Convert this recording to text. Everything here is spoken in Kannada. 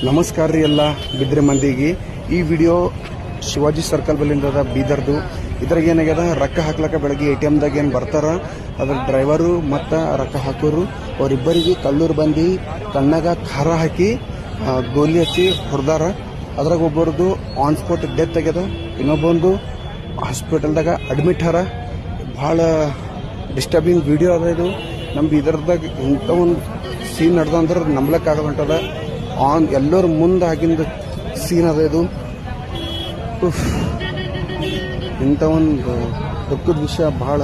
ನಮಸ್ಕಾರ ರೀ ಎಲ್ಲ ಬಿದ್ರೆ ಮಂದಿಗೆ. ಈ ವಿಡಿಯೋ ಶಿವಾಜಿ ಸರ್ಕಲ್ ಬಲ್ಲಿಂದ ಬೀದರ್ದು. ಇದ್ರಾಗ ಏನಾಗ್ಯದ, ರೊಕ್ಕ ಹಾಕ್ಲಕ್ಕ ಬೆಳಗ್ಗೆ ATMದಾಗ ಏನು ಬರ್ತಾರ, ಅದ್ರ ಡ್ರೈವರು ಮತ್ತು ರೊಕ್ಕ ಹಾಕೋರು ಅವರಿಬ್ಬರಿಗೆ ಕಲ್ಲೂರು ಬಂದು ಕಣ್ಣಾಗ ಖಾರ ಹಾಕಿ ಗೋಲಿ ಹಚ್ಚಿ ಹೊಡೆದಾರ. ಅದ್ರಾಗ ಒಬ್ಬರದು ಆನ್ ಸ್ಪಾಟ್ ಡೆತ್ ಆಗ್ಯದ, ಇನ್ನೊಬ್ಬಂದು ಹಾಸ್ಪಿಟಲ್ದಾಗ ಅಡ್ಮಿಟ್ ಹಾರ. ಭಾಳ ಡಿಸ್ಟರ್ಬಿಂಗ್ ವಿಡಿಯೋ ಅದ ಇದು. ನಮ್ಮ ಬೀದರ್ದಾಗ ಇಂಥ ಒಂದು ಸೀನ್ ನಡೆದಂದ್ರೆ ನಂಬ್ಲಕ್ಕಾಗದಂಟದ. ಎಲ್ಲರ ಮುಂದೆ ಆಗಿಂದ ಸೀನ್ ಅದ ಇದು. ಇಂಥ ಒಂದು ದುಃಖದ ವಿಷಯ ಭಾಳ